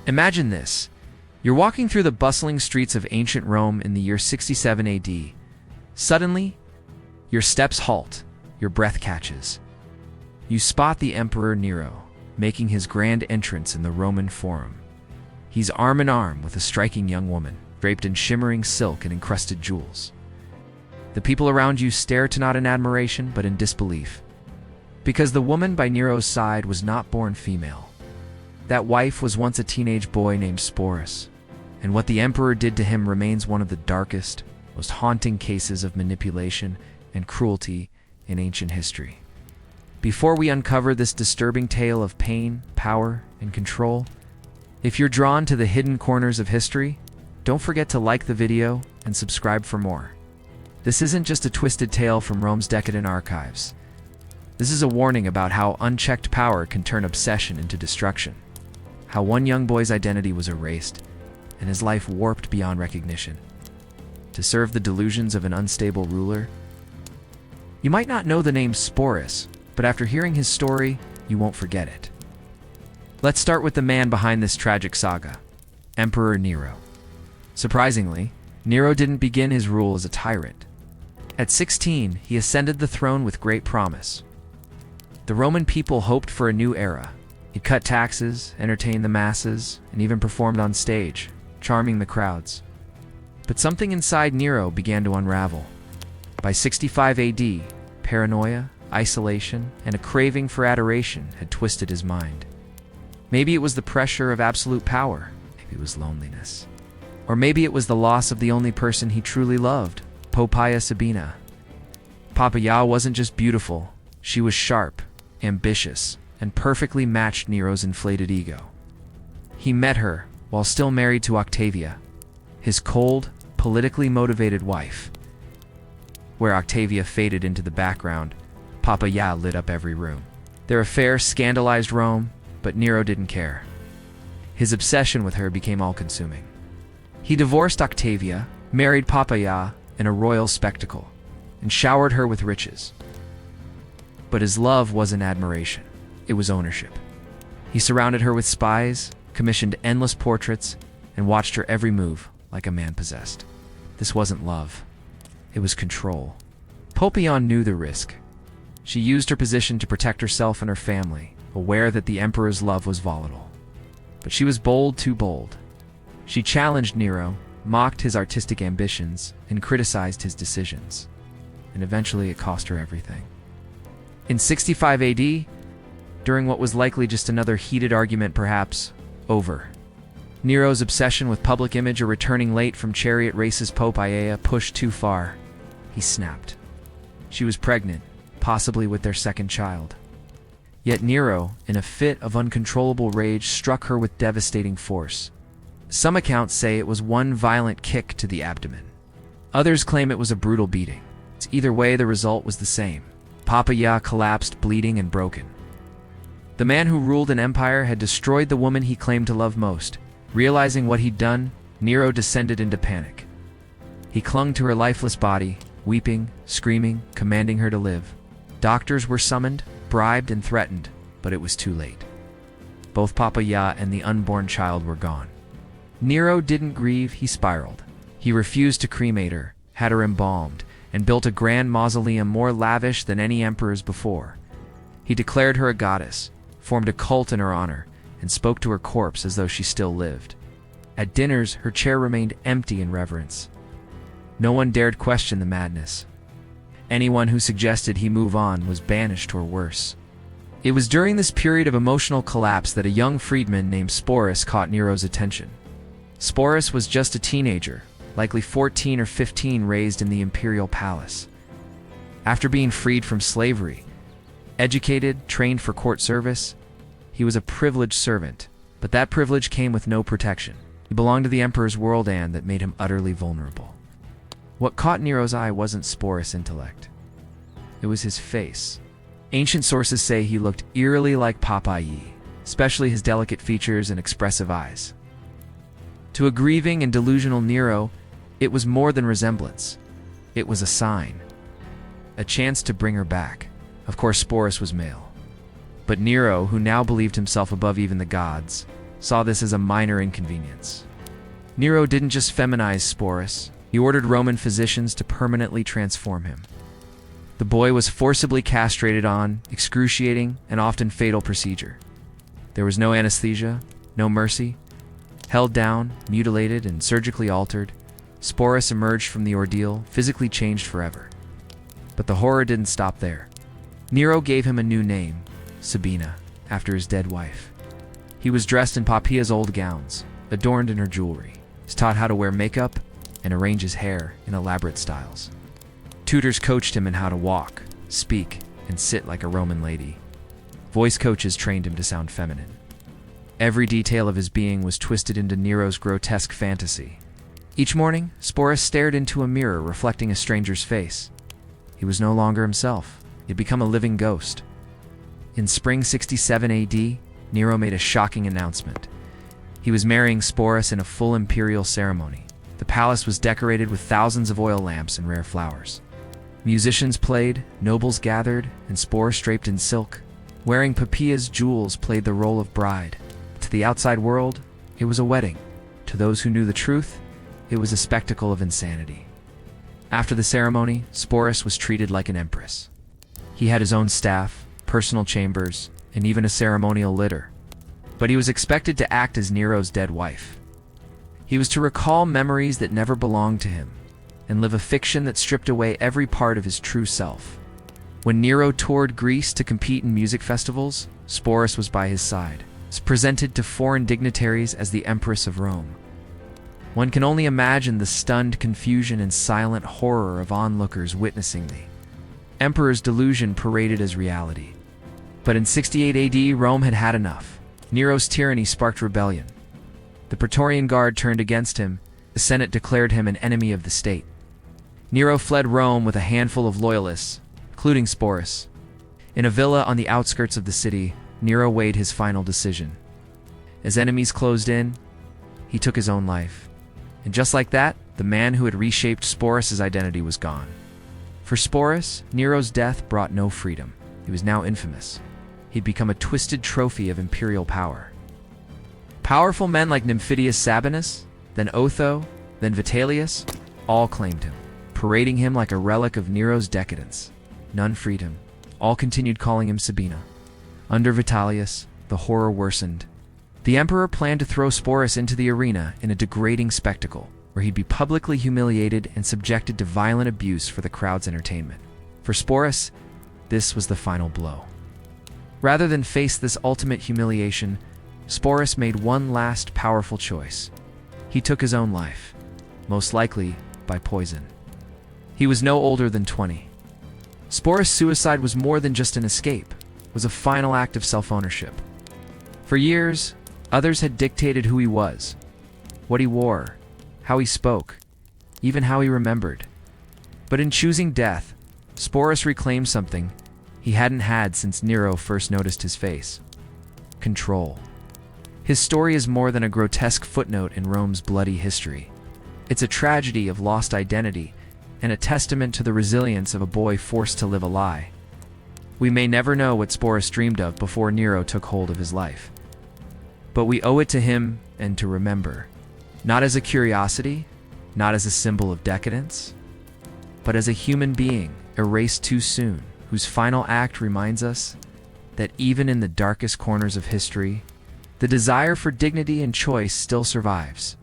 Imagine this. You're walking through the bustling streets of ancient Rome in the year 67 AD. Suddenly, your steps halt, your breath catches. You spot the Emperor Nero, making his grand entrance in the Roman Forum. He's arm in arm with a striking young woman, draped in shimmering silk and encrusted jewels. The people around you stare to not in admiration, but in disbelief. Because the woman by Nero's side was not born female. That wife was once a teenage boy named Sporus, and what the emperor did to him remains one of the darkest, most haunting cases of manipulation and cruelty in ancient history. Before we uncover this disturbing tale of pain, power, and control, if you're drawn to the hidden corners of history, don't forget to like the video and subscribe for more. This isn't just a twisted tale from Rome's decadent archives. This is a warning about how unchecked power can turn obsession into destruction. How one young boy's identity was erased, and his life warped beyond recognition, to serve the delusions of an unstable ruler. You might not know the name Sporus, but after hearing his story, you won't forget it. Let's start with the man behind this tragic saga, Emperor Nero. Surprisingly, Nero didn't begin his rule as a tyrant. At 16, he ascended the throne with great promise. The Roman people hoped for a new era. He cut taxes, entertained the masses, and even performed on stage, charming the crowds. But something inside Nero began to unravel. By 65 AD, paranoia, isolation, and a craving for adoration had twisted his mind. Maybe it was the pressure of absolute power, maybe it was loneliness. Or maybe it was the loss of the only person he truly loved, Poppaea Sabina. Poppaea wasn't just beautiful, she was sharp, ambitious, and perfectly matched Nero's inflated ego. He met her while still married to Octavia, his cold, politically motivated wife. Where Octavia faded into the background, Poppaea lit up every room. Their affair scandalized Rome, but Nero didn't care. His obsession with her became all-consuming. He divorced Octavia, married Poppaea in a royal spectacle, and showered her with riches. But his love wasn't admiration. It was ownership. He surrounded her with spies, commissioned endless portraits, and watched her every move like a man possessed. This wasn't love. It was control. Poppaea knew the risk. She used her position to protect herself and her family, aware that the emperor's love was volatile. But she was bold, too bold. She challenged Nero, mocked his artistic ambitions, and criticized his decisions. And eventually it cost her everything. In 65 AD, during what was likely just another heated argument perhaps over, Nero's obsession with public image or returning late from chariot races Poppaea pushed too far. He snapped. She was pregnant, possibly with their second child. Yet Nero, in a fit of uncontrollable rage, struck her with devastating force. Some accounts say it was one violent kick to the abdomen. Others claim it was a brutal beating. Either way, the result was the same. Poppaea collapsed, bleeding and broken. The man who ruled an empire had destroyed the woman he claimed to love most. Realizing what he'd done, Nero descended into panic. He clung to her lifeless body, weeping, screaming, commanding her to live. Doctors were summoned, bribed, and threatened, but it was too late. Both Poppaea and the unborn child were gone. Nero didn't grieve, he spiraled. He refused to cremate her, had her embalmed, and built a grand mausoleum more lavish than any emperor's before. He declared her a goddess, formed a cult in her honor, and spoke to her corpse as though she still lived. At dinners, her chair remained empty in reverence. No one dared question the madness. Anyone who suggested he move on was banished or worse. It was during this period of emotional collapse that a young freedman named Sporus caught Nero's attention. Sporus was just a teenager, likely 14 or 15, raised in the imperial palace. After being freed from slavery, educated, trained for court service, he was a privileged servant, but that privilege came with no protection. He belonged to the emperor's world, and that made him utterly vulnerable. What caught Nero's eye wasn't Sporus' intellect. It was his face. Ancient sources say he looked eerily like Poppaea, especially his delicate features and expressive eyes. To a grieving and delusional Nero, it was more than resemblance. It was a sign. A chance to bring her back. Of course, Sporus was male. But Nero, who now believed himself above even the gods, saw this as a minor inconvenience. Nero didn't just feminize Sporus, he ordered Roman physicians to permanently transform him. The boy was forcibly castrated on excruciating and often fatal procedure. There was no anesthesia, no mercy. Held down, mutilated, and surgically altered, Sporus emerged from the ordeal physically changed forever. But the horror didn't stop there. Nero gave him a new name, Sabina, after his dead wife. He was dressed in Poppaea's old gowns, adorned in her jewelry. He was taught how to wear makeup and arrange his hair in elaborate styles. Tutors coached him in how to walk, speak, and sit like a Roman lady. Voice coaches trained him to sound feminine. Every detail of his being was twisted into Nero's grotesque fantasy. Each morning, Sporus stared into a mirror reflecting a stranger's face. He was no longer himself. He had become a living ghost. In spring 67 AD, Nero made a shocking announcement. He was marrying Sporus in a full imperial ceremony. The palace was decorated with thousands of oil lamps and rare flowers. Musicians played, nobles gathered, and Sporus draped in silk, wearing Poppaea's jewels, played the role of bride. To the outside world, it was a wedding. To those who knew the truth, it was a spectacle of insanity. After the ceremony, Sporus was treated like an empress. He had his own staff, personal chambers, and even a ceremonial litter. But he was expected to act as Nero's dead wife. He was to recall memories that never belonged to him, and live a fiction that stripped away every part of his true self. When Nero toured Greece to compete in music festivals, Sporus was by his side, presented to foreign dignitaries as the Empress of Rome. One can only imagine the stunned confusion and silent horror of onlookers witnessing the emperor's delusion paraded as reality. But in 68 AD, Rome had had enough. Nero's tyranny sparked rebellion. The Praetorian Guard turned against him. The Senate declared him an enemy of the state. Nero fled Rome with a handful of loyalists, including Sporus. In a villa on the outskirts of the city, Nero weighed his final decision. As enemies closed in, he took his own life. And just like that, the man who had reshaped Sporus' identity was gone. For Sporus, Nero's death brought no freedom. He was now infamous. He'd become a twisted trophy of imperial power. Powerful men like Nymphidius Sabinus, then Otho, then Vitellius, all claimed him, parading him like a relic of Nero's decadence. None freed him. All continued calling him Sabina. Under Vitellius, the horror worsened. The emperor planned to throw Sporus into the arena in a degrading spectacle, where he'd be publicly humiliated and subjected to violent abuse for the crowd's entertainment. For Sporus, this was the final blow. Rather than face this ultimate humiliation, Sporus made one last powerful choice. He took his own life, most likely by poison. He was no older than 20. Sporus' suicide was more than just an escape, it was a final act of self-ownership. For years, others had dictated who he was, what he wore, how he spoke, even how he remembered. But in choosing death, Sporus reclaimed something he hadn't had since Nero first noticed his face: control. His story is more than a grotesque footnote in Rome's bloody history. It's a tragedy of lost identity and a testament to the resilience of a boy forced to live a lie. We may never know what Sporus dreamed of before Nero took hold of his life. But we owe it to him and to remember, not as a curiosity, not as a symbol of decadence, but as a human being erased too soon, whose final act reminds us that even in the darkest corners of history, the desire for dignity and choice still survives.